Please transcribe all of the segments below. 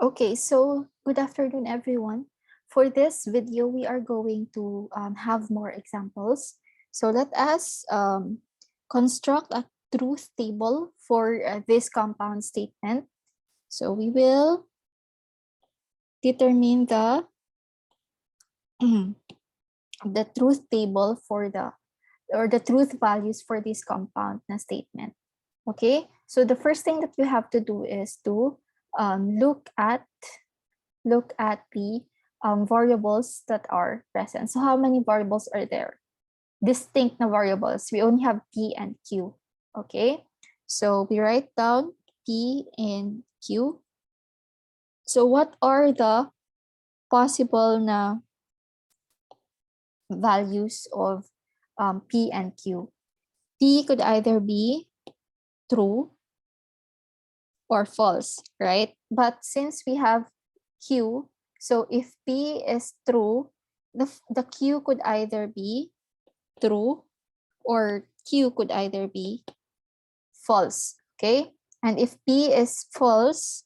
Okay, so good afternoon, everyone. For this video, we are going to have more examples. So let us construct a truth table for this compound statement. So we will determine the the truth table for the truth values for this compound na statement. Okay, so the first thing that you have to do is to look at the variables that are present. So how many variables are there? Distinct na variables. We only have P and Q. Okay, so we write down P and Q. So what are the possible na values of P and Q? P could either be true or false, right? But since we have Q, so if P is true, the Q could either be true or Q could either be false, okay? And if P is false,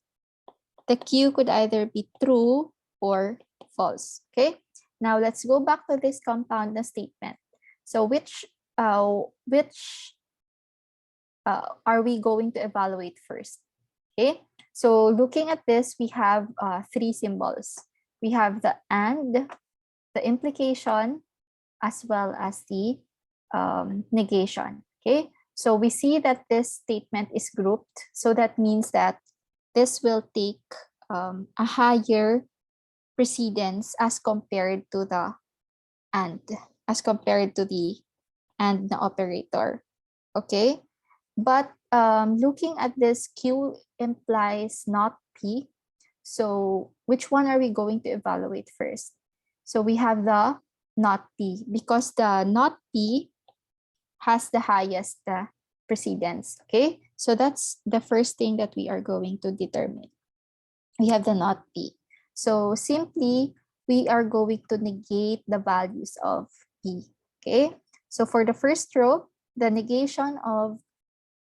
the Q could either be true or false, okay? Now let's go back to this compound na statement. So which are we going to evaluate first? Okay, so looking at this, we have three symbols. We have the and, the implication, as well as the negation. Okay, so we see that this statement is grouped. So that means that this will take a higher precedence as compared to the and, as compared to the and operator. Okay, but looking at this, Q implies not P. So which one are we going to evaluate first? So we have the not P, because the not P has the highest precedence. Okay, so that's the first thing that we are going to determine. We have the not P. So simply, we are going to negate the values of P. Okay, so for the first row, the negation of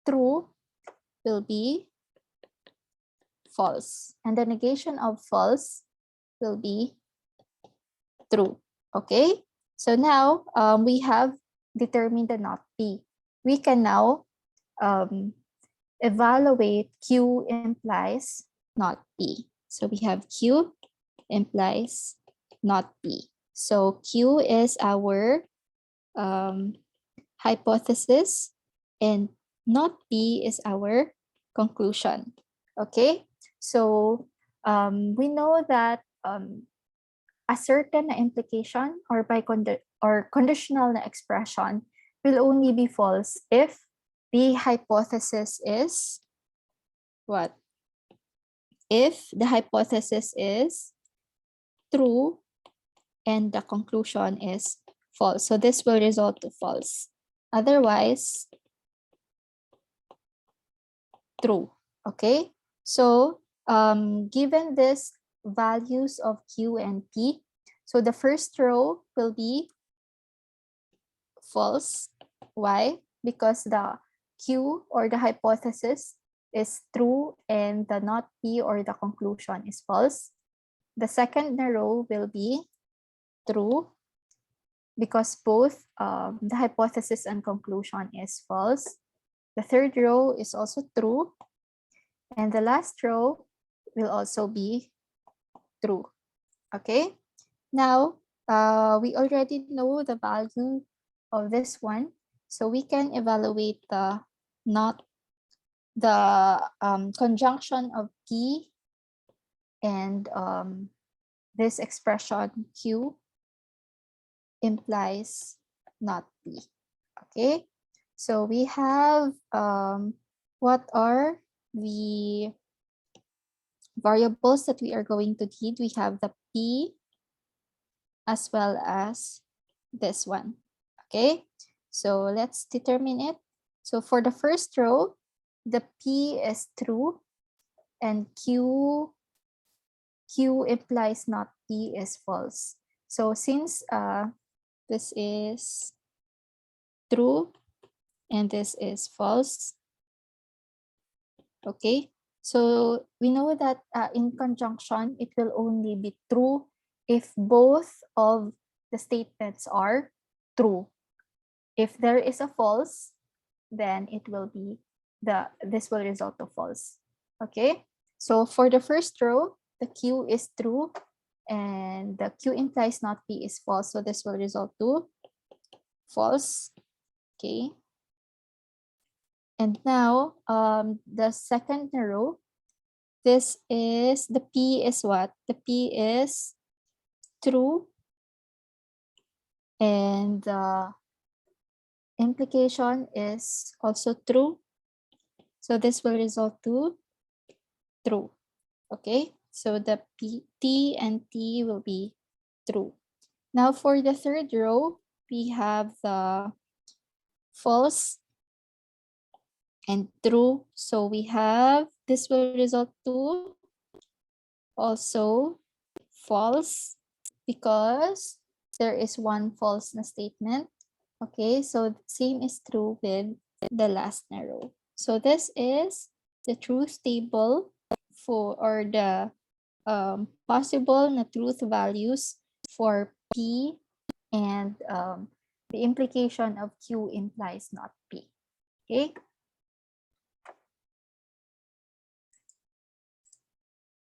true will be false, and the negation of false will be true. Okay, so now we have determined the not P. We can now evaluate Q implies not P. So we have Q implies not P. So Q is our hypothesis and not P is our conclusion. Okay, so we know that a certain implication or or conditional expression will only be false if the hypothesis is what? If the hypothesis is true and the conclusion is false. So this will result to false. Otherwise, true. Okay, so given this values of Q and P, so the first row will be false. Why? Because the Q or the hypothesis is true and the not P or the conclusion is false. The second row will be true because both the hypothesis and conclusion is false. The third row is also true. And the last row will also be true. Okay. Now, we already know the value of this one. So we can evaluate the conjunction of P and this expression Q implies not P. Okay. So we have what are the variables that we are going to need? We have the P as well as this one. Okay, so let's determine it. So for the first row, the P is true and Q implies not P is false. So since this is true and this is false, okay, So we know that in conjunction, it will only be true if both of the statements are true. If there is a false, then it will be this will result to false. Okay, so for the first row, the Q is true and the Q implies not P is false. So this will result to false. Okay. And now the second row, this is the P is what? The P is true and the implication is also true. So this will result to true. Okay, so the T and T will be true. Now for the third row, we have the false and true. So we have, this will result to also false because there is one false na statement. Okay, so same is true with the last na row. So this is the truth table for, or the possible na truth values for P and the implication of Q implies not P. Okay,